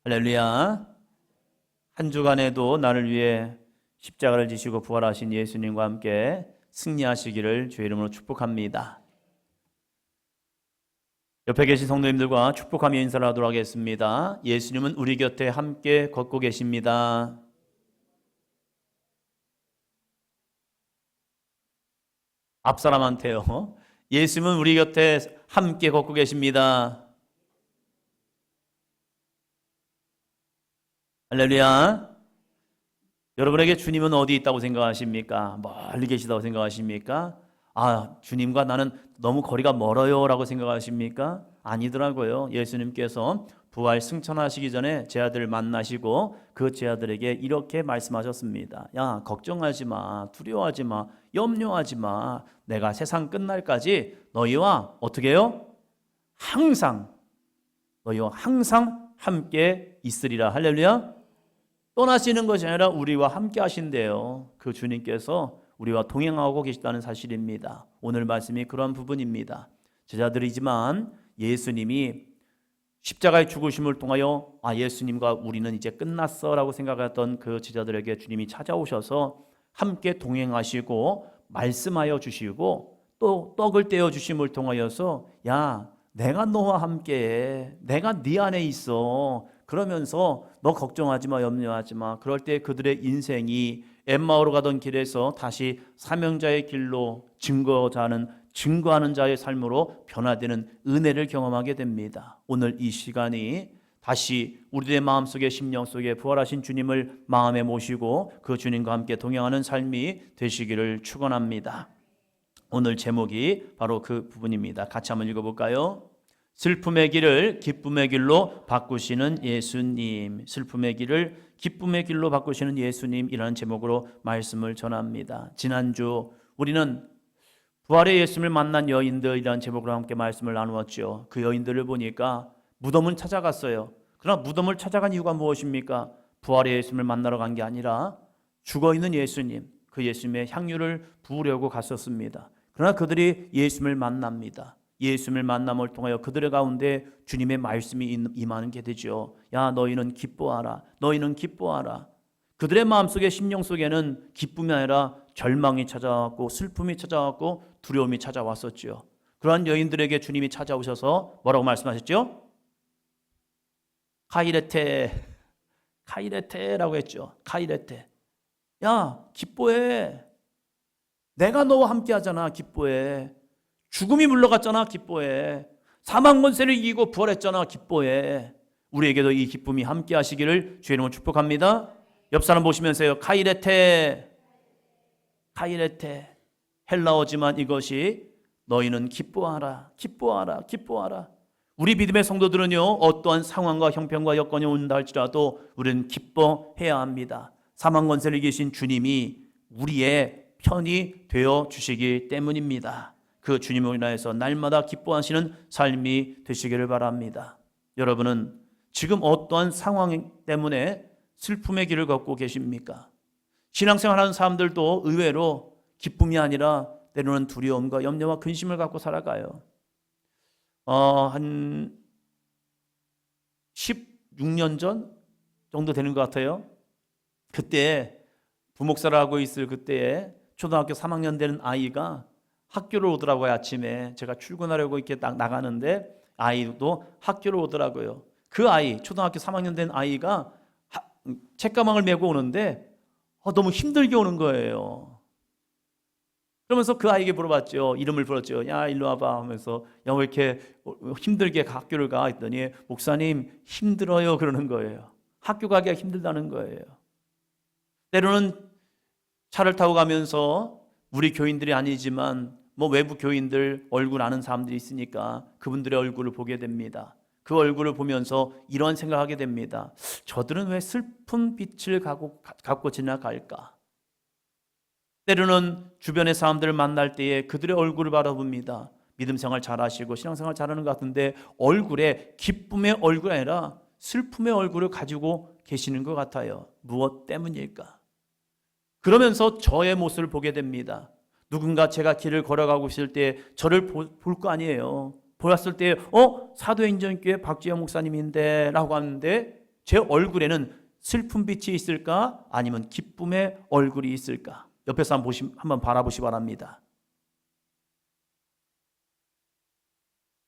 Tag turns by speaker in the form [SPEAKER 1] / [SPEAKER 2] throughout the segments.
[SPEAKER 1] 할렐루야. 한 주간에도 나를 위해 십자가를 지시고 부활하신 예수님과 함께 승리하시기를 주의 이름으로 축복합니다. 옆에 계신 성도님들과 축복하며 인사를 하도록 하겠습니다. 예수님은 우리 곁에 함께 걷고 계십니다. 앞사람한테요. 예수님은 우리 곁에 함께 걷고 계십니다. 할렐루야. 여러분에게 주님은 어디 있다고 생각하십니까? 멀리 계시다고 생각하십니까? 주님과 나는 너무 거리가 멀어요 라고 생각하십니까? 아니더라고요. 예수님께서 부활 승천하시기 전에 제 아들을 만나시고 그 제 아들에게 이렇게 말씀하셨습니다. 야, 걱정하지 마, 두려워하지 마, 염려하지 마. 내가 세상 끝날까지 너희와 어떻게 해요? 너희와 항상 함께 있으리라. 할렐루야. 떠나시는 것이 아니라 우리와 함께 하신대요. 그 주님께서 우리와 동행하고 계시다는 사실입니다. 오늘 말씀이 그런 부분입니다. 제자들이지만 예수님이 십자가의 죽으심을 통하여 예수님과 우리는 이제 끝났어 라고 생각했던 그 제자들에게 주님이 찾아오셔서 함께 동행하시고 말씀하여 주시고 또 떡을 떼어 주심을 통하여서 야, 내가 너와 함께해. 내가 네 안에 있어. 그러면서 너 걱정하지 마, 염려하지 마. 그럴 때 그들의 인생이 엠마오로 가던 길에서 다시 사명자의 길로 증거하는 자의 삶으로 변화되는 은혜를 경험하게 됩니다. 오늘 이 시간이 다시 우리의 마음속에 심령 속에 부활하신 주님을 마음에 모시고 그 주님과 함께 동행하는 삶이 되시기를 축원합니다. 오늘 제목이 바로 그 부분입니다. 같이 한번 읽어볼까요? 슬픔의 길을 기쁨의 길로 바꾸시는 예수님. 슬픔의 길을 기쁨의 길로 바꾸시는 예수님이라는 제목으로 말씀을 전합니다. 지난주 우리는 부활의 예수님을 만난 여인들이라는 제목으로 함께 말씀을 나누었죠. 그 여인들을 보니까 무덤은 찾아갔어요. 그러나 무덤을 찾아간 이유가 무엇입니까? 부활의 예수님을 만나러 간 게 아니라 죽어있는 예수님, 그 예수님의 향유를 부으려고 갔었습니다. 그러나 그들이 예수님을 만납니다. 예수님을 만남을 통하여 그들의 가운데 주님의 말씀이 임하는 게 되죠. 야, 너희는 기뻐하라. 너희는 기뻐하라. 그들의 마음속에 심령 속에는 기쁨이 아니라 절망이 찾아왔고 슬픔이 찾아왔고 두려움이 찾아왔었죠. 그러한 여인들에게 주님이 찾아오셔서 뭐라고 말씀하셨죠? 카이레테라고 했죠. 카이레테. 야, 기뻐해. 내가 너와 함께 하잖아. 기뻐해. 죽음이 물러갔잖아. 기뻐해. 사망 권세를 이기고 부활했잖아. 기뻐해. 우리에게도 이 기쁨이 함께 하시기를 주의 이름으로 축복합니다. 옆 사람 보시면서요. 카이레테. 헬라어지만 이것이 너희는 기뻐하라. 우리 믿음의 성도들은요, 어떠한 상황과 형편과 여건이 온다 할지라도 우리는 기뻐해야 합니다. 사망 권세를 이기신 주님이 우리의 편이 되어 주시기 때문입니다. 그 주님을 인하여서 날마다 기뻐하시는 삶이 되시기를 바랍니다. 여러분은 지금 어떠한 상황 때문에 슬픔의 길을 걷고 계십니까? 신앙생활하는 사람들도 의외로 기쁨이 아니라 때로는 두려움과 염려와 근심을 갖고 살아가요. 한 16년 전 정도 되는 것 같아요. 그때 부목사를 하고 있을 그때에 초등학교 3학년 되는 아이가 학교를 오더라고요. 아침에 제가 출근하려고 이렇게 딱 나가는데 아이도 학교를 오더라고요. 그 아이, 초등학교 3학년 된 아이가 책가방을 메고 오는데 너무 힘들게 오는 거예요. 그러면서 그 아이에게 물어봤죠. 이름을 불렀죠. 야, 일로 와봐 하면서 야, 왜 이렇게 힘들게 학교를 가? 했더니 목사님 힘들어요 그러는 거예요. 학교 가기가 힘들다는 거예요. 때로는 차를 타고 가면서 우리 교인들이 아니지만 외부 교인들 얼굴 아는 사람들이 있으니까 그분들의 얼굴을 보게 됩니다. 그 얼굴을 보면서 이런 생각하게 됩니다. 저들은 왜 슬픈 빛을 갖고 지나갈까? 때로는 주변의 사람들을 만날 때에 그들의 얼굴을 바라봅니다. 믿음 생활 잘하시고 신앙생활 잘하는 것 같은데 얼굴에 기쁨의 얼굴이 아니라 슬픔의 얼굴을 가지고 계시는 것 같아요. 무엇 때문일까? 그러면서 저의 모습을 보게 됩니다. 누군가 제가 길을 걸어가고 있을 때 저를 볼 거 아니에요. 보았을 때 사도행전교회 박지영 목사님인데 라고 하는데 제 얼굴에는 슬픈 빛이 있을까? 아니면 기쁨의 얼굴이 있을까? 옆에서 한번 바라보시 바랍니다.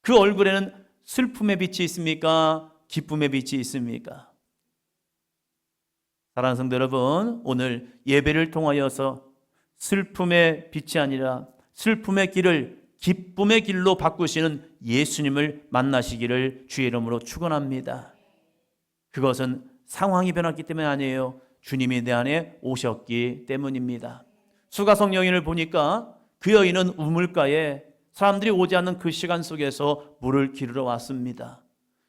[SPEAKER 1] 그 얼굴에는 슬픔의 빛이 있습니까? 기쁨의 빛이 있습니까? 사랑하는 성도 여러분, 오늘 예배를 통하여서 슬픔의 빛이 아니라 슬픔의 길을 기쁨의 길로 바꾸시는 예수님을 만나시기를 주의 이름으로 축원합니다. 그것은 상황이 변했기 때문이 아니에요. 주님이 내 안에 오셨기 때문입니다. 수가성 여인을 보니까 그 여인은 우물가에 사람들이 오지 않는 그 시간 속에서 물을 기르러 왔습니다.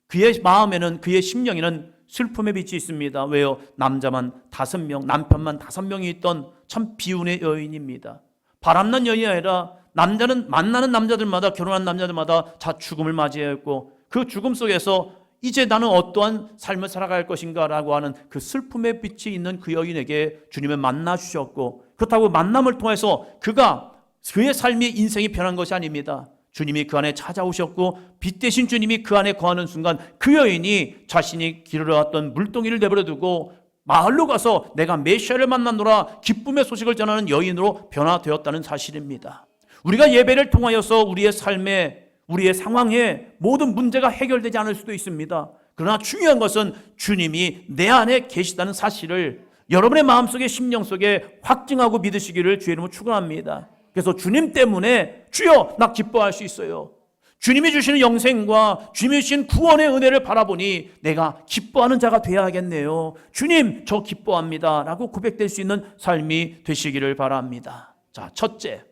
[SPEAKER 1] 그의 마음에는, 그의 심령에는 슬픔의 빛이 있습니다. 왜요? 남자만 5명, 남편만 5명이 있던 참 비운의 여인입니다. 바람난 여인이 아니라 남자는 만나는 남자들마다, 결혼한 남자들마다 다 죽음을 맞이했고, 그 죽음 속에서 이제 나는 어떠한 삶을 살아갈 것인가 라고 하는 그 슬픔의 빛이 있는 그 여인에게 주님은 만나 주셨고, 그렇다고 만남을 통해서 그의 삶의 인생이 변한 것이 아닙니다. 주님이 그 안에 찾아오셨고, 빛 대신 주님이 그 안에 거하는 순간 그 여인이 자신이 기르러 왔던 물동이를 내버려두고 마을로 가서 내가 메시아를 만나노라 기쁨의 소식을 전하는 여인으로 변화되었다는 사실입니다. 우리가 예배를 통하여서 우리의 삶에, 우리의 상황에 모든 문제가 해결되지 않을 수도 있습니다. 그러나 중요한 것은 주님이 내 안에 계시다는 사실을 여러분의 마음속에, 심령 속에 확증하고 믿으시기를 주의 이름으로 축원합니다. 그래서 주님 때문에 주여 나 기뻐할 수 있어요. 주님이 주시는 영생과 주님이 주신 구원의 은혜를 바라보니 내가 기뻐하는 자가 되어야겠네요. 주님 저 기뻐합니다 라고 고백될 수 있는 삶이 되시기를 바랍니다. 자, 첫째,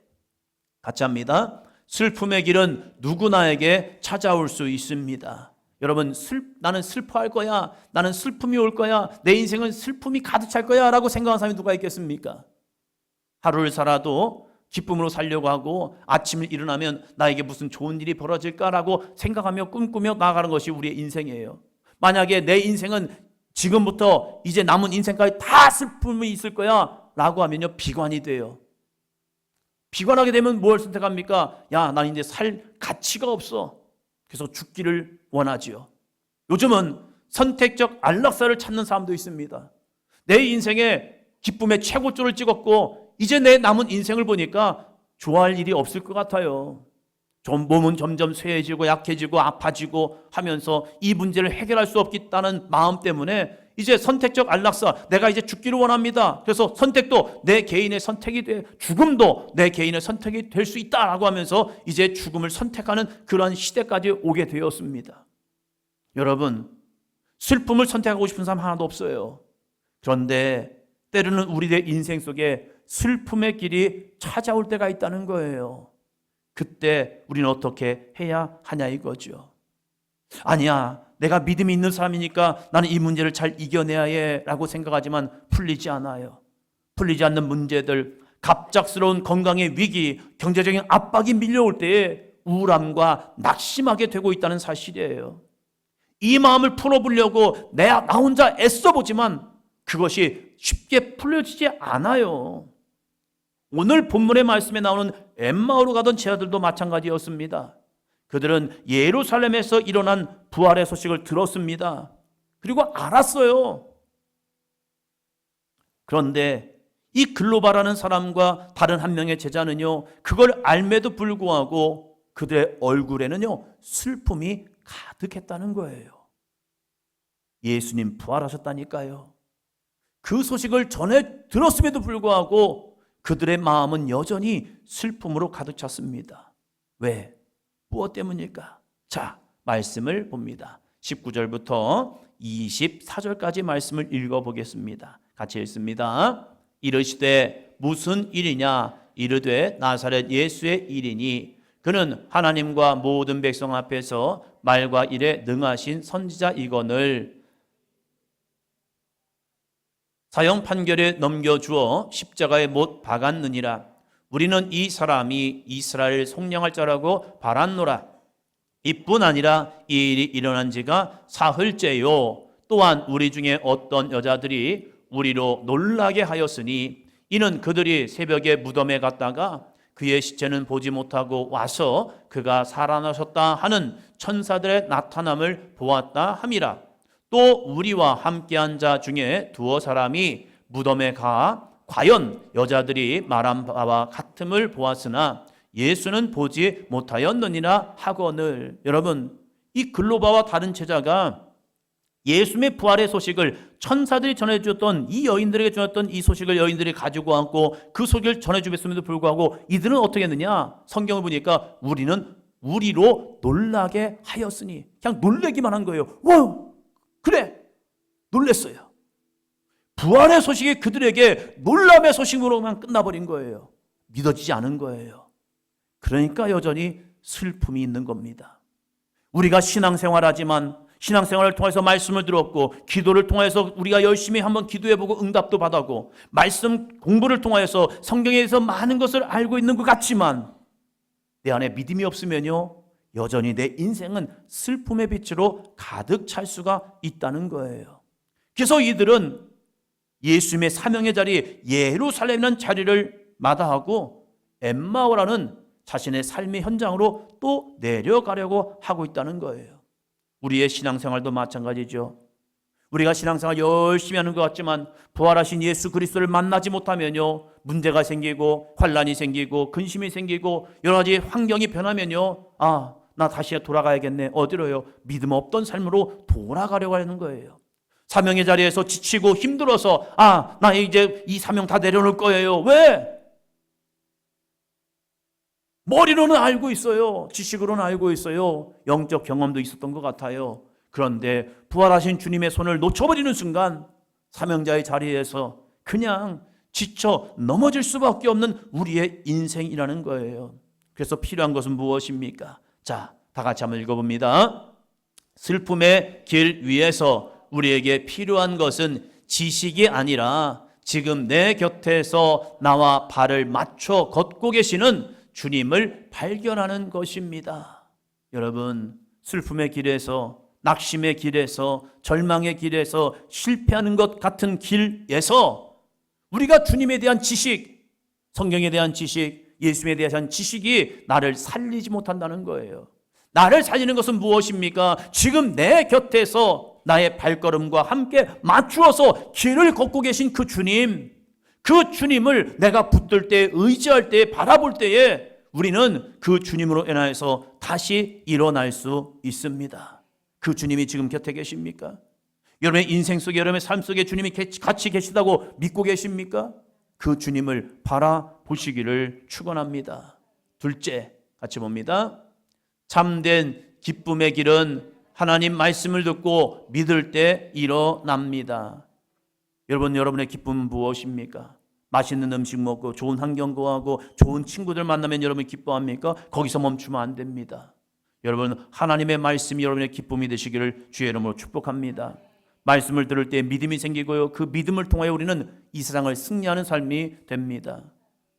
[SPEAKER 1] 같이 합니다. 슬픔의 길은 누구나에게 찾아올 수 있습니다. 여러분, 나는 슬퍼할 거야, 나는 슬픔이 올 거야, 내 인생은 슬픔이 가득 찰 거야 라고 생각하는 사람이 누가 있겠습니까? 하루를 살아도 기쁨으로 살려고 하고 아침에 일어나면 나에게 무슨 좋은 일이 벌어질까라고 생각하며 꿈꾸며 나아가는 것이 우리의 인생이에요. 만약에 내 인생은 지금부터 이제 남은 인생까지 다 슬픔이 있을 거야 라고 하면요, 비관이 돼요. 비관하게 되면 뭘 선택합니까? 야, 난 이제 살 가치가 없어. 그래서 죽기를 원하지요. 요즘은 선택적 안락사를 찾는 사람도 있습니다. 내 인생에 기쁨의 최고조를 찍었고 이제 내 남은 인생을 보니까 좋아할 일이 없을 것 같아요. 몸은 점점 쇠해지고 약해지고 아파지고 하면서 이 문제를 해결할 수 없겠다는 마음 때문에 이제 선택적 안락사, 내가 이제 죽기를 원합니다. 그래서 선택도 내 개인의 선택이 돼, 죽음도 내 개인의 선택이 될 수 있다라고 하면서 이제 죽음을 선택하는 그러한 시대까지 오게 되었습니다. 여러분, 슬픔을 선택하고 싶은 사람 하나도 없어요. 그런데 때로는 우리의 인생 속에 슬픔의 길이 찾아올 때가 있다는 거예요. 그때 우리는 어떻게 해야 하냐 이거죠. 아니야, 내가 믿음이 있는 사람이니까 나는 이 문제를 잘 이겨내야 해 라고 생각하지만 풀리지 않아요. 풀리지 않는 문제들, 갑작스러운 건강의 위기, 경제적인 압박이 밀려올 때에 우울함과 낙심하게 되고 있다는 사실이에요. 이 마음을 풀어보려고 나 혼자 애써보지만 그것이 쉽게 풀려지지 않아요. 오늘 본문의 말씀에 나오는 엠마오로 가던 제자들도 마찬가지였습니다. 그들은 예루살렘에서 일어난 부활의 소식을 들었습니다. 그리고 알았어요. 그런데 이 글로바라는 사람과 다른 한 명의 제자는요, 그걸 알매도 불구하고 그들의 얼굴에는요, 슬픔이 가득했다는 거예요. 예수님 부활하셨다니까요. 그 소식을 전해 들었음에도 불구하고 그들의 마음은 여전히 슬픔으로 가득 찼습니다. 왜? 무엇 때문일까? 자, 말씀을 봅니다. 19절부터 24절까지 말씀을 읽어보겠습니다. 같이 읽습니다. 이르시되 무슨 일이냐? 이르되 나사렛 예수의 일이니 그는 하나님과 모든 백성 앞에서 말과 일에 능하신 선지자이거늘 사형 판결에 넘겨주어 십자가에 못 박았느니라. 우리는 이 사람이 이스라엘 속량할 자라고 바랐노라. 이뿐 아니라 이 일이 일어난 지가 사흘째요. 또한 우리 중에 어떤 여자들이 우리로 놀라게 하였으니 이는 그들이 새벽에 무덤에 갔다가 그의 시체는 보지 못하고 와서 그가 살아나셨다 하는 천사들의 나타남을 보았다 함이라. 또 우리와 함께한 자 중에 두어 사람이 무덤에 가 과연 여자들이 말한 바와 같음을 보았으나 예수는 보지 못하였느니라 하거늘. 여러분, 이 글로바와 다른 제자가 예수님의 부활의 소식을 천사들이 전해주었던 이 여인들에게 전했던 이 소식을 여인들이 가지고 왔고 그 소식을 전해주었음에도 불구하고 이들은 어떻게 했느냐? 성경을 보니까 우리는 우리로 놀라게 하였으니, 그냥 놀래기만 한 거예요. 와, 그래, 놀랬어요. 부활의 소식이 그들에게 놀람의 소식으로만 끝나버린 거예요. 믿어지지 않은 거예요. 그러니까 여전히 슬픔이 있는 겁니다. 우리가 신앙생활하지만 신앙생활을 통해서 말씀을 들었고 기도를 통해서 우리가 열심히 한번 기도해보고 응답도 받았고 말씀 공부를 통해서 성경에 대해서 많은 것을 알고 있는 것 같지만 내 안에 믿음이 없으면요, 여전히 내 인생은 슬픔의 빛으로 가득 찰 수가 있다는 거예요. 그래서 이들은 예수님의 사명의 자리 예루살렘이라는 자리를 마다하고 엠마오라는 자신의 삶의 현장으로 또 내려가려고 하고 있다는 거예요. 우리의 신앙생활도 마찬가지죠. 우리가 신앙생활 열심히 하는 것 같지만 부활하신 예수 그리스도를 만나지 못하면요, 문제가 생기고 환란이 생기고 근심이 생기고 여러 가지 환경이 변하면요, 아, 나 다시 돌아가야겠네. 어디로요? 믿음 없던 삶으로 돌아가려고 하는 거예요. 사명의 자리에서 지치고 힘들어서 아, 나 이제 이 사명 다 내려놓을 거예요. 왜? 머리로는 알고 있어요. 지식으로는 알고 있어요. 영적 경험도 있었던 것 같아요. 그런데 부활하신 주님의 손을 놓쳐버리는 순간 사명자의 자리에서 그냥 지쳐 넘어질 수밖에 없는 우리의 인생이라는 거예요. 그래서 필요한 것은 무엇입니까? 자, 다 같이 한번 읽어봅니다. 슬픔의 길 위에서 우리에게 필요한 것은 지식이 아니라 지금 내 곁에서 나와 발을 맞춰 걷고 계시는 주님을 발견하는 것입니다. 여러분, 슬픔의 길에서, 낙심의 길에서, 절망의 길에서, 실패하는 것 같은 길에서 우리가 주님에 대한 지식, 성경에 대한 지식, 예수님에 대한 지식이 나를 살리지 못한다는 거예요. 나를 살리는 것은 무엇입니까? 지금 내 곁에서 나의 발걸음과 함께 맞추어서 길을 걷고 계신 그 주님, 그 주님을 내가 붙들 때, 의지할 때, 바라볼 때에 우리는 그 주님으로 인하여서 다시 일어날 수 있습니다. 그 주님이 지금 곁에 계십니까? 여러분의 인생 속에, 여러분의 삶 속에 주님이 같이 계시다고 믿고 계십니까? 그 주님을 바라보시기를 축원합니다. 둘째, 같이 봅니다. 참된 기쁨의 길은 하나님 말씀을 듣고 믿을 때 일어납니다. 여러분, 여러분의 기쁨은 무엇입니까? 맛있는 음식 먹고 좋은 환경 구하고 좋은 친구들 만나면 여러분 기뻐합니까? 거기서 멈추면 안 됩니다. 여러분, 하나님의 말씀이 여러분의 기쁨이 되시기를 주의 이름으로 축복합니다. 말씀을 들을 때 믿음이 생기고요, 그 믿음을 통하여 우리는 이 세상을 승리하는 삶이 됩니다.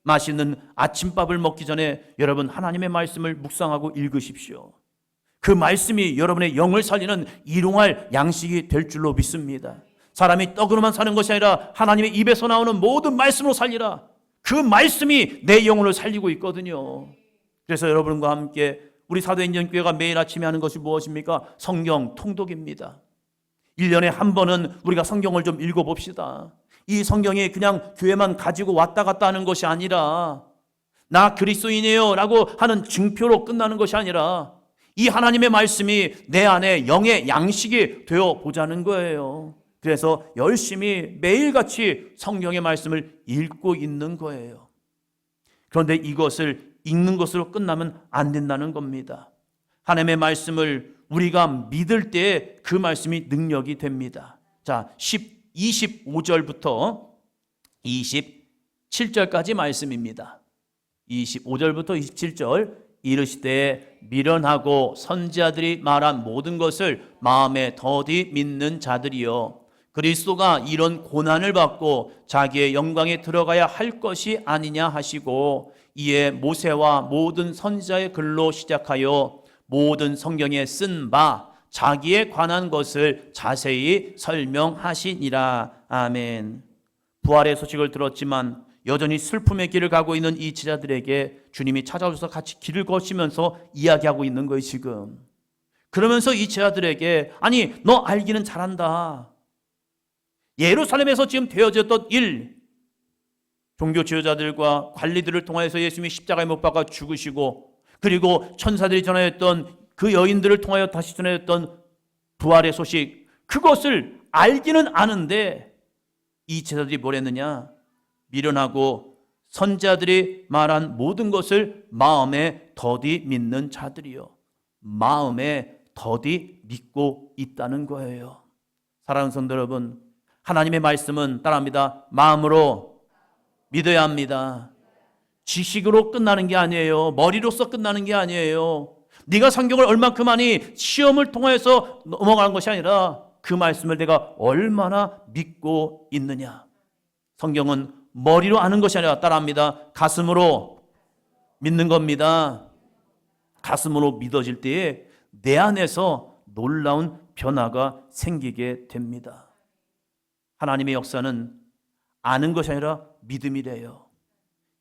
[SPEAKER 1] 맛있는 아침밥을 먹기 전에 여러분 하나님의 말씀을 묵상하고 읽으십시오. 그 말씀이 여러분의 영을 살리는 일용할 양식이 될 줄로 믿습니다. 사람이 떡으로만 사는 것이 아니라 하나님의 입에서 나오는 모든 말씀으로 살리라. 그 말씀이 내 영혼을 살리고 있거든요. 그래서 여러분과 함께 우리 사도행전교회가 매일 아침에 하는 것이 무엇입니까? 성경 통독입니다. 1년에 한 번은 우리가 성경을 좀 읽어봅시다. 이 성경이 그냥 교회만 가지고 왔다 갔다 하는 것이 아니라 나 그리스도인이에요 라고 하는 증표로 끝나는 것이 아니라 이 하나님의 말씀이 내 안에 영의 양식이 되어 보자는 거예요. 그래서 열심히 매일같이 성경의 말씀을 읽고 있는 거예요. 그런데 이것을 읽는 것으로 끝나면 안 된다는 겁니다. 하나님의 말씀을 우리가 믿을 때 그 말씀이 능력이 됩니다. 자, 25절부터 27절까지 말씀입니다. 25절부터 27절, 이르시되 미련하고 선지자들이 말한 모든 것을 마음에 더디 믿는 자들이여, 그리스도가 이런 고난을 받고 자기의 영광에 들어가야 할 것이 아니냐 하시고, 이에 모세와 모든 선지자의 글로 시작하여 모든 성경에 쓴 바 자기에 관한 것을 자세히 설명하시니라. 아멘. 부활의 소식을 들었지만 여전히 슬픔의 길을 가고 있는 이 제자들에게 주님이 찾아오셔서 같이 길을 거치면서 이야기하고 있는 거예요. 지금 그러면서 이 제자들에게 아니 너 알기는 잘한다. 예루살렘에서 지금 되어졌던 일, 종교 지도자들과 관리들을 통하여서 예수님이 십자가에 못 박아 죽으시고 그리고 천사들이 전하였던 그 여인들을 통하여 다시 전하였던 부활의 소식, 그것을 알기는 아는데 이 제자들이 뭘 했느냐? 미련하고 선지자들이 말한 모든 것을 마음에 더디 믿는 자들이요, 마음에 더디 믿고 있다는 거예요. 사랑하는 성도 여러분, 하나님의 말씀은 따라합니다. 마음으로 믿어야 합니다. 지식으로 끝나는 게 아니에요. 머리로서 끝나는 게 아니에요. 네가 성경을 얼만큼 많이 시험을 통해서 넘어가는 것이 아니라 그 말씀을 내가 얼마나 믿고 있느냐. 성경은 머리로 아는 것이 아니라 따라합니다. 가슴으로 믿는 겁니다. 가슴으로 믿어질 때에 내 안에서 놀라운 변화가 생기게 됩니다. 하나님의 역사는 아는 것이 아니라 믿음이래요.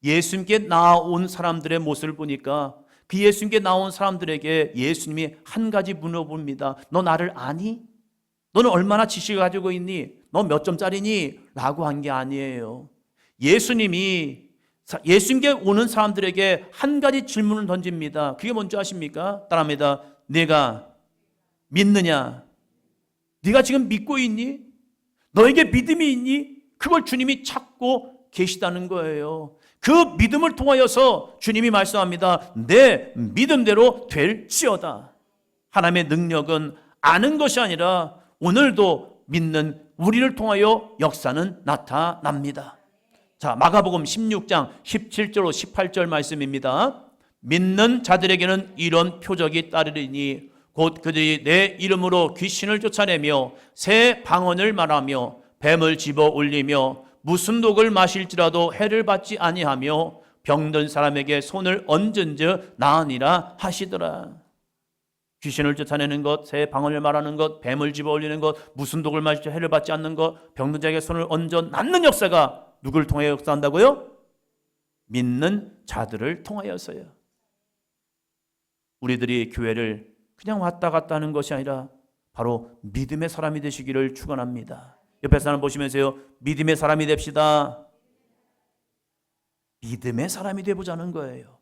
[SPEAKER 1] 예수님께 나온 사람들의 모습을 보니까 그 예수님께 나온 사람들에게 예수님이 한 가지 물어봅니다. 너 나를 아니? 너는 얼마나 지식을 가지고 있니? 너 몇 점짜리니? 라고 한 게 아니에요. 예수님이 예수님께 오는 사람들에게 한 가지 질문을 던집니다. 그게 뭔지 아십니까? 따라합니다. 내가 믿느냐? 네가 지금 믿고 있니? 너에게 믿음이 있니? 그걸 주님이 찾고 계시다는 거예요. 그 믿음을 통하여서 주님이 말씀합니다. 내 믿음대로 될지어다. 하나님의 능력은 아는 것이 아니라 오늘도 믿는 우리를 통하여 역사는 나타납니다. 자, 마가복음 16장 17절로 18절 말씀입니다. 믿는 자들에게는 이런 표적이 따르리니 곧 그들이 내 이름으로 귀신을 쫓아내며 새 방언을 말하며 뱀을 집어 올리며 무슨 독을 마실지라도 해를 받지 아니하며 병든 사람에게 손을 얹은즉 나으니라 하시더라. 귀신을 쫓아내는 것, 새 방언을 말하는 것, 뱀을 집어 올리는 것, 무슨 독을 마실지 해를 받지 않는 것, 병든 자에게 손을 얹어 낫는 역사가 누구를 통하여 역사한다고요? 믿는 자들을 통하여서요. 우리들이 교회를 그냥 왔다 갔다 하는 것이 아니라 바로 믿음의 사람이 되시기를 축원합니다. 옆에 사람 보시면서요, 믿음의 사람이 됩시다. 믿음의 사람이 되보자는 거예요.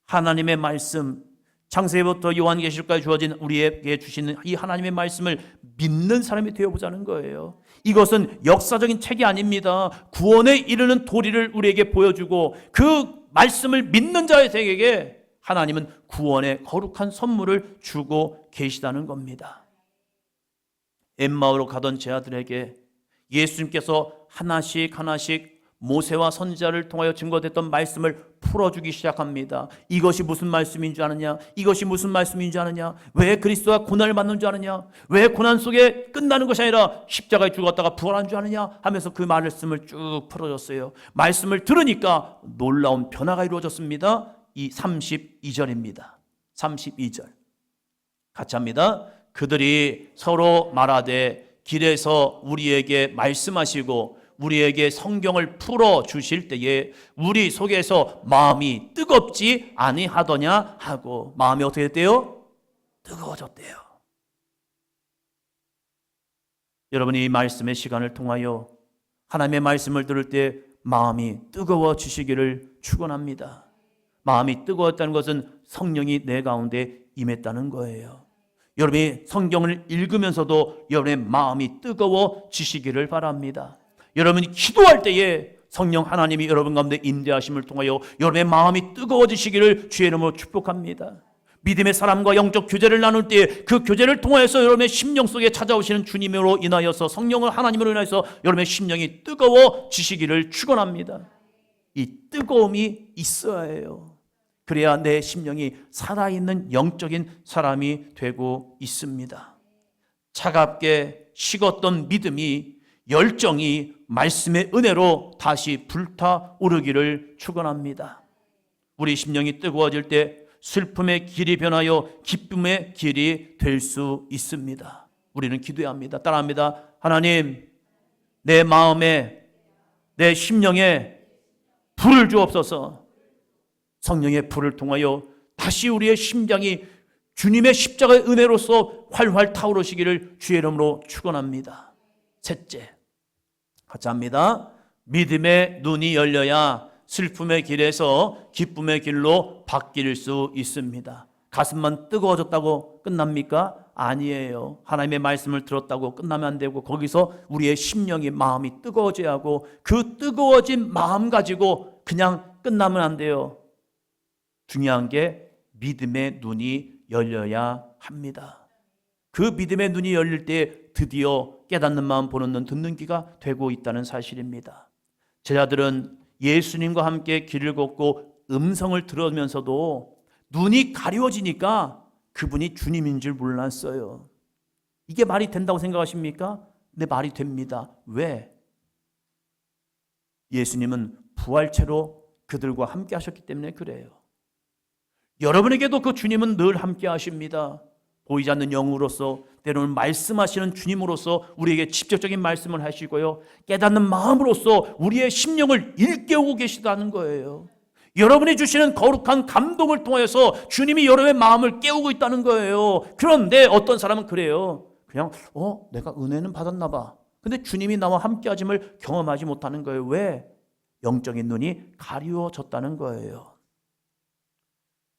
[SPEAKER 1] 하나님의 말씀, 창세기부터 요한계시록까지 주어진 우리에게 주시는 이 하나님의 말씀을 믿는 사람이 되어보자는 거예요. 이것은 역사적인 책이 아닙니다. 구원에 이르는 도리를 우리에게 보여주고 그 말씀을 믿는 자에게 하나님은 구원의 거룩한 선물을 주고 계시다는 겁니다. 엠마오로 가던 제자들에게 예수님께서 하나씩 하나씩 모세와 선지자를 통하여 증거됐던 말씀을 풀어주기 시작합니다. 이것이 무슨 말씀인 줄 아느냐? 이것이 무슨 말씀인 줄 아느냐? 왜 그리스도가 고난을 받는 줄 아느냐? 왜 고난 속에 끝나는 것이 아니라 십자가에 죽었다가 부활한 줄 아느냐? 하면서 그 말씀을 쭉 풀어줬어요. 말씀을 들으니까 놀라운 변화가 이루어졌습니다. 이 32절입니다. 32절 같이 합니다. 그들이 서로 말하되 길에서 우리에게 말씀하시고 우리에게 성경을 풀어 주실 때에 우리 속에서 마음이 뜨겁지 아니하더냐 하고, 마음이 어떻게 됐대요? 뜨거워졌대요. 여러분이 이 말씀의 시간을 통하여 하나님의 말씀을 들을 때 마음이 뜨거워지시기를 축원합니다. 마음이 뜨거웠다는 것은 성령이 내 가운데 임했다는 거예요. 여러분이 성경을 읽으면서도 여러분의 마음이 뜨거워지시기를 바랍니다. 여러분이 기도할 때에 성령 하나님이 여러분 가운데 임재하심을 통하여 여러분의 마음이 뜨거워지시기를 주의 이름으로 축복합니다. 믿음의 사람과 영적 교제를 나눌 때 그 교제를 통하여서 여러분의 심령 속에 찾아오시는 주님으로 인하여서, 성령을 하나님으로 인하여서 여러분의 심령이 뜨거워지시기를 축원합니다. 이 뜨거움이 있어야 해요. 그래야 내 심령이 살아있는 영적인 사람이 되고 있습니다. 차갑게 식었던 믿음이, 열정이 말씀의 은혜로 다시 불타오르기를 축원합니다. 우리 심령이 뜨거워질 때 슬픔의 길이 변하여 기쁨의 길이 될 수 있습니다. 우리는 기도해야 합니다. 따라합니다. 하나님, 내 마음에, 내 심령에 불을 주옵소서. 성령의 불을 통하여 다시 우리의 심장이 주님의 십자가의 은혜로서 활활 타오르시기를 주의 이름으로 축원합니다. 셋째, 같이 합니다. 믿음의 눈이 열려야 슬픔의 길에서 기쁨의 길로 바뀔 수 있습니다. 가슴만 뜨거워졌다고 끝납니까? 아니에요. 하나님의 말씀을 들었다고 끝나면 안 되고 거기서 우리의 심령이 마음이 뜨거워져야 하고 그 뜨거워진 마음 가지고 그냥 끝나면 안 돼요. 중요한 게 믿음의 눈이 열려야 합니다. 그 믿음의 눈이 열릴 때 드디어 깨닫는 마음 보는 눈 듣는 귀가 되고 있다는 사실입니다. 제자들은 예수님과 함께 길을 걷고 음성을 들으면서도 눈이 가려워지니까 그분이 주님인 줄 몰랐어요. 이게 말이 된다고 생각하십니까? 네, 말이 됩니다. 왜? 예수님은 부활체로 그들과 함께 하셨기 때문에 그래요. 여러분에게도 그 주님은 늘 함께 하십니다. 보이지 않는 영으로서, 때로는 말씀하시는 주님으로서 우리에게 직접적인 말씀을 하시고요, 깨닫는 마음으로서 우리의 심령을 일깨우고 계시다는 거예요. 여러분이 주시는 거룩한 감동을 통해서 주님이 여러분의 마음을 깨우고 있다는 거예요. 그런데 어떤 사람은 그래요. 그냥 내가 은혜는 받았나 봐. 근데 주님이 나와 함께 하심을 경험하지 못하는 거예요. 왜? 영적인 눈이 가리워졌다는 거예요.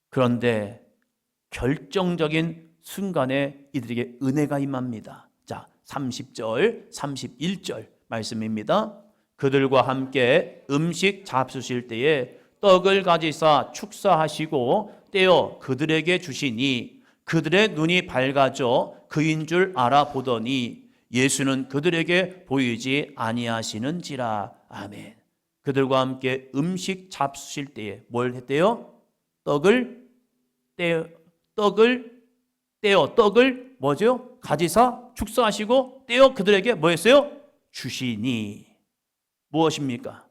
[SPEAKER 1] 그런데 결정적인 순간에 이들에게 은혜가 임합니다. 자, 30절, 31절 말씀입니다. 그들과 함께 음식 잡수실 때에 떡을 가지사 축사하시고 떼어 그들에게 주시니 그들의 눈이 밝아져 그인 줄 알아보더니 예수는 그들에게 보이지 아니하시는지라. 아멘. 그들과 함께 음식 잡수실 때에 뭘 했대요? 떡을 뭐죠? 가지사 축사하시고 떼어 그들에게 뭐 했어요? 주시니. 무엇입니까?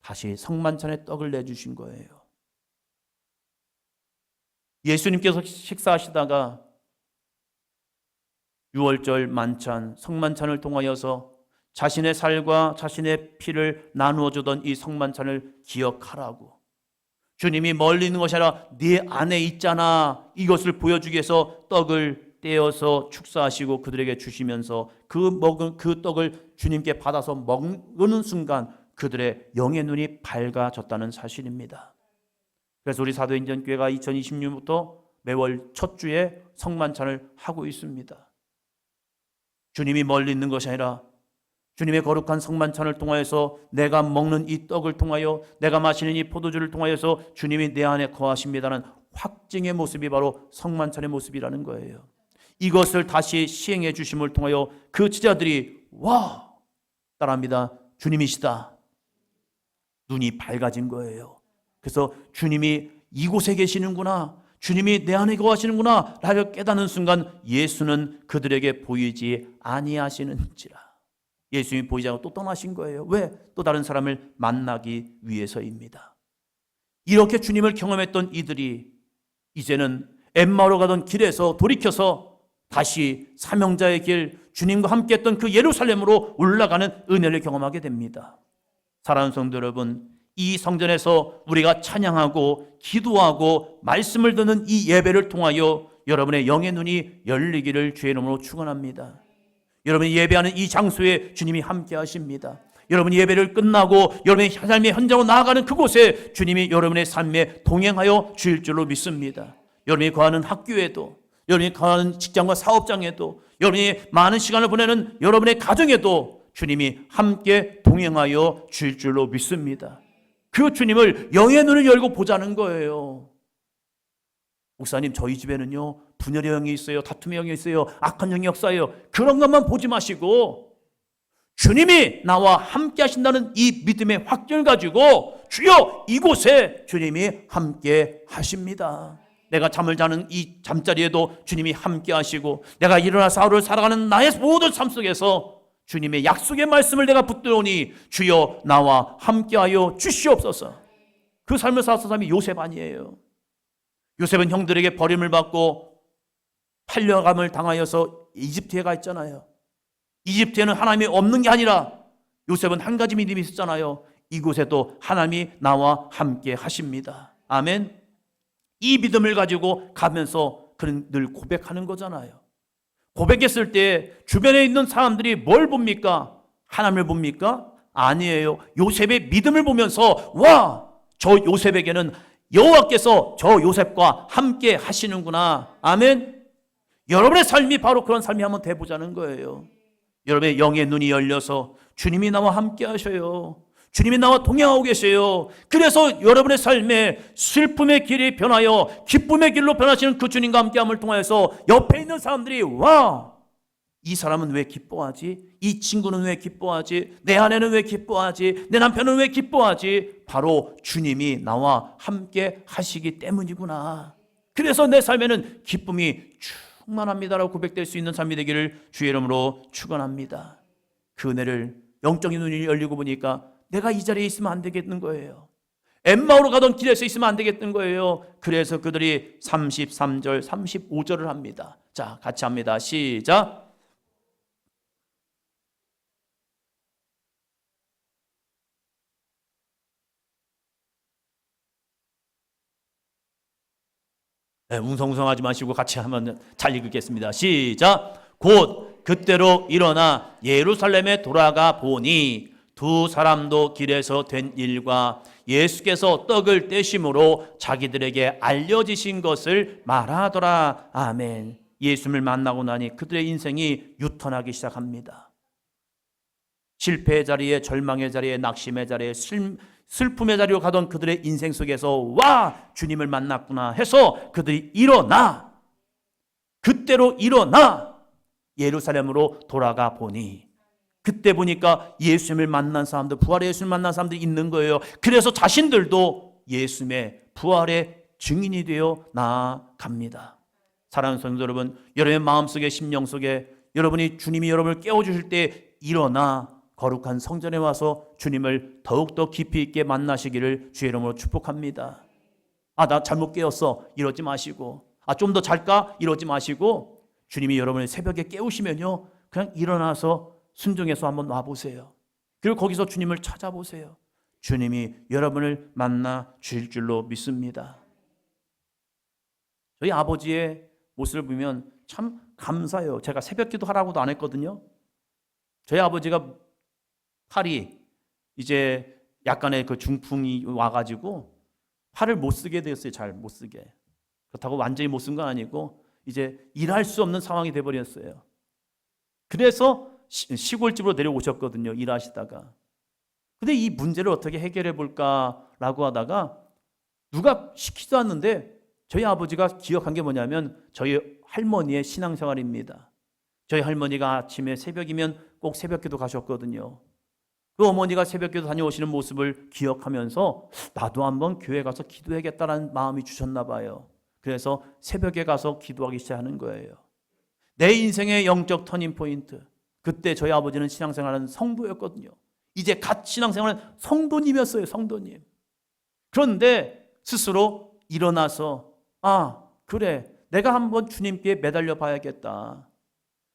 [SPEAKER 1] 다시 성만찬의 떡을 내주신 거예요. 예수님께서 식사하시다가 유월절 만찬, 성만찬을 통하여서 자신의 살과 자신의 피를 나누어 주던 이 성만찬을 기억하라고, 주님이 멀리 있는 것이 아니라 네 안에 있잖아, 이것을 보여주기 위해서 떡을 떼어서 축사하시고 그들에게 주시면서 먹은 그 떡을 주님께 받아서 먹는 순간 그들의 영의 눈이 밝아졌다는 사실입니다. 그래서 우리 사도행전교회가 2020년부터 매월 첫 주에 성만찬을 하고 있습니다. 주님이 멀리 있는 것이 아니라 주님의 거룩한 성만찬을 통하여서 내가 먹는 이 떡을 통하여, 내가 마시는 이 포도주를 통하여서 주님이 내 안에 거하십니다는 확증의 모습이 바로 성만찬의 모습이라는 거예요. 이것을 다시 시행해 주심을 통하여 그 제자들이 와! 따라합니다. 주님이시다. 눈이 밝아진 거예요. 그래서 주님이 이곳에 계시는구나, 주님이 내 안에 거하시는구나 라고 깨닫는 순간 예수는 그들에게 보이지 아니하시는지라. 예수님이 보이지 않고 또 떠나신 거예요. 왜? 또 다른 사람을 만나기 위해서입니다. 이렇게 주님을 경험했던 이들이 이제는 엠마오로 가던 길에서 돌이켜서 다시 사명자의 길, 주님과 함께 했던 그 예루살렘으로 올라가는 은혜를 경험하게 됩니다. 사랑하는 성도 여러분, 이 성전에서 우리가 찬양하고 기도하고 말씀을 듣는 이 예배를 통하여 여러분의 영의 눈이 열리기를 주의 이름으로 축원합니다. 여러분이 예배하는 이 장소에 주님이 함께 하십니다. 여러분이 예배를 끝나고 여러분의 삶의 현장으로 나아가는 그곳에 주님이 여러분의 삶에 동행하여 주실 줄로 믿습니다. 여러분이 거하는 학교에도, 여러분이 거하는 직장과 사업장에도, 여러분이 많은 시간을 보내는 여러분의 가정에도 주님이 함께 동행하여 주실 줄로 믿습니다. 그 주님을 영의 눈을 열고 보자는 거예요. 목사님, 저희 집에는요 분열의 영이 있어요, 다툼의 영이 있어요, 악한 영이 역사해요. 그런 것만 보지 마시고 주님이 나와 함께 하신다는 이 믿음의 확증을 가지고 주여 이곳에 주님이 함께 하십니다. 내가 잠을 자는 이 잠자리에도 주님이 함께 하시고, 내가 일어나서 하루를 살아가는 나의 모든 삶 속에서 주님의 약속의 말씀을 내가 붙들오니 주여 나와 함께하여 주시옵소서. 그 삶을 살았던 사람이 요셉 아니에요. 요셉은 형들에게 버림을 받고 팔려감을 당하여서 이집트에 가 있잖아요. 이집트에는 하나님이 없는 게 아니라 요셉은 한 가지 믿음이 있었잖아요. 이곳에도 하나님이 나와 함께 하십니다. 아멘. 이 믿음을 가지고 가면서 그는 늘 고백하는 거잖아요. 고백했을 때 주변에 있는 사람들이 뭘 봅니까? 하나님을 봅니까? 아니에요. 요셉의 믿음을 보면서 와, 저 요셉에게는 여호와께서 저 요셉과 함께 하시는구나. 아멘. 여러분의 삶이 바로 그런 삶이 한번 돼보자는 거예요. 여러분의 영의 눈이 열려서 주님이 나와 함께 하셔요. 주님이 나와 동행하고 계세요. 그래서 여러분의 삶에 슬픔의 길이 변하여 기쁨의 길로 변하시는 그 주님과 함께함을 통해서 옆에 있는 사람들이 와, 이 사람은 왜 기뻐하지? 이 친구는 왜 기뻐하지? 내 아내는 왜 기뻐하지? 내 남편은 왜 기뻐하지? 바로 주님이 나와 함께 하시기 때문이구나. 그래서 내 삶에는 기쁨이 충만합니다라고 고백될 수 있는 삶이 되기를 주의 이름으로 축원합니다. 그 은혜를 영적인 눈이 열리고 보니까 내가 이 자리에 있으면 안 되겠는 거예요. 엠마오로 가던 길에서 있으면 안 되겠는 거예요. 그래서 그들이 33절, 35절을 합니다. 자, 같이 합니다. 시작. 네, 웅성웅성하지 마시고 같이 하면 잘 읽겠습니다. 시작. 곧 그때로 일어나 예루살렘에 돌아가 보니 두 사람도 길에서 된 일과 예수께서 떡을 떼심으로 자기들에게 알려지신 것을 말하더라. 아멘. 예수님을 만나고 나니 그들의 인생이 유턴하기 시작합니다. 실패의 자리에, 절망의 자리에, 낙심의 자리에, 슬픔의 자리로 가던 그들의 인생 속에서 와, 주님을 만났구나 해서 그들이 일어나, 그때로 일어나 예루살렘으로 돌아가 보니, 그때 보니까 예수님을 만난 사람들, 부활의 예수님을 만난 사람들이 있는 거예요. 그래서 자신들도 예수님의 부활의 증인이 되어 나아갑니다. 사랑하는 성도 여러분, 여러분의 마음속에, 심령 속에 여러분이 주님이 여러분을 깨워주실 때 일어나 거룩한 성전에 와서 주님을 더욱더 깊이 있게 만나시기를 주의 이름으로 축복합니다. 아, 나 잘못 깨었어, 이러지 마시고, 아, 좀 더 잘까, 이러지 마시고, 주님이 여러분을 새벽에 깨우시면요, 그냥 일어나서 순종해서 한번 와보세요. 그리고 거기서 주님을 찾아보세요. 주님이 여러분을 만나 주실 줄로 믿습니다. 저희 아버지의 모습을 보면 참 감사해요. 제가 새벽 기도 하라고도 안 했거든요. 저희 아버지가 팔이 이제 약간의 그 중풍이 와가지고 팔을 못 쓰게 되었어요. 잘 못 쓰게. 그렇다고 완전히 못 쓴 건 아니고 이제 일할 수 없는 상황이 돼버렸어요. 그래서 시골집으로 내려오셨거든요. 일하시다가. 근데 이 문제를 어떻게 해결해 볼까라고 하다가 누가 시키지도 않는데 저희 아버지가 기억한 게 뭐냐면 저희 할머니의 신앙생활입니다. 저희 할머니가 아침에 새벽이면 꼭 새벽기도 가셨거든요. 그 어머니가 새벽기도 다녀오시는 모습을 기억하면서 나도 한번 교회 가서 기도해야겠다는 마음이 주셨나 봐요. 그래서 새벽에 가서 기도하기 시작하는 거예요. 내 인생의 영적 터닝포인트. 그때 저희 아버지는 신앙생활하는 성도였거든요. 이제 갓 신앙생활은 성도님이었어요. 성도님. 그런데 스스로 일어나서 아, 그래, 내가 한번 주님께 매달려 봐야겠다.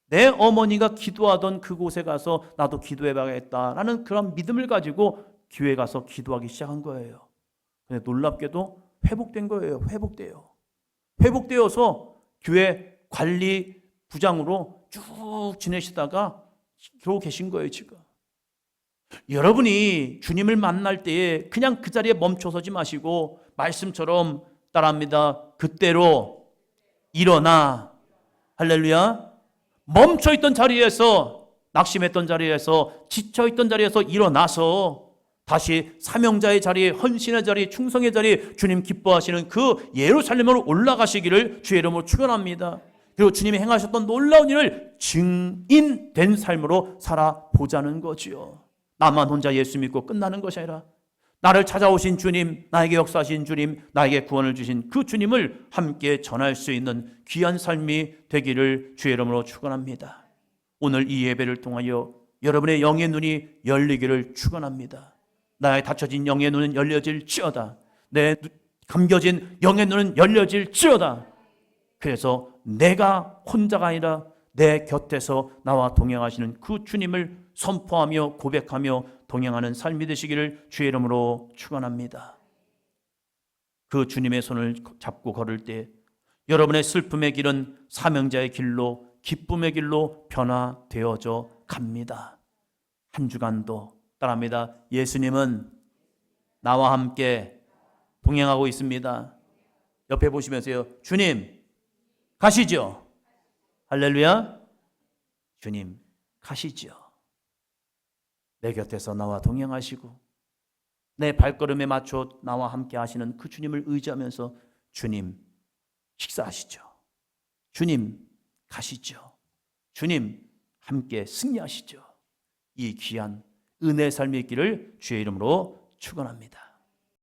[SPEAKER 1] 내 어머니가 기도하던 그곳에 가서 나도 기도해 봐야겠다라는 그런 믿음을 가지고 교회 가서 기도하기 시작한 거예요. 근데 놀랍게도 회복된 거예요. 회복되어서 교회 관리 부장으로 쭉 지내시다가 그러고 계신 거예요, 지금. 여러분이 주님을 만날 때에 그냥 그 자리에 멈춰서지 마시고 말씀처럼 따라합니다. 그때로 일어나. 할렐루야. 멈춰있던 자리에서, 낙심했던 자리에서, 지쳐있던 자리에서 일어나서 다시 사명자의 자리에, 헌신의 자리, 충성의 자리, 주님 기뻐하시는 그 예루살렘으로 올라가시기를 주의 이름으로 축원합니다. 그리고 주님이 행하셨던 놀라운 일을 증인된 삶으로 살아보자는 거지요. 나만 혼자 예수 믿고 끝나는 것이 아니라 나를 찾아오신 주님, 나에게 역사하신 주님, 나에게 구원을 주신 그 주님을 함께 전할 수 있는 귀한 삶이 되기를 주의 이름으로 축원합니다. 오늘 이 예배를 통하여 여러분의 영의 눈이 열리기를 축원합니다. 나의 닫혀진 영의 눈은 열려질지어다. 내 감겨진 영의 눈은 열려질지어다. 그래서 내가 혼자가 아니라 내 곁에서 나와 동행하시는 그 주님을 선포하며 고백하며 동행하는 삶이 되시기를 주의 이름으로 축원합니다. 그 주님의 손을 잡고 걸을 때 여러분의 슬픔의 길은 사명자의 길로, 기쁨의 길로 변화되어져 갑니다. 한 주간도 따라합니다. 예수님은 나와 함께 동행하고 있습니다. 옆에 보시면서요. 주님 가시죠. 할렐루야. 주님 가시죠. 내 곁에서 나와 동행하시고 내 발걸음에 맞춰 나와 함께 하시는 그 주님을 의지하면서 주님 식사하시죠. 주님 가시죠. 주님 함께 승리하시죠. 이 귀한 은혜의 삶이 있기를 주의 이름으로 축원합니다.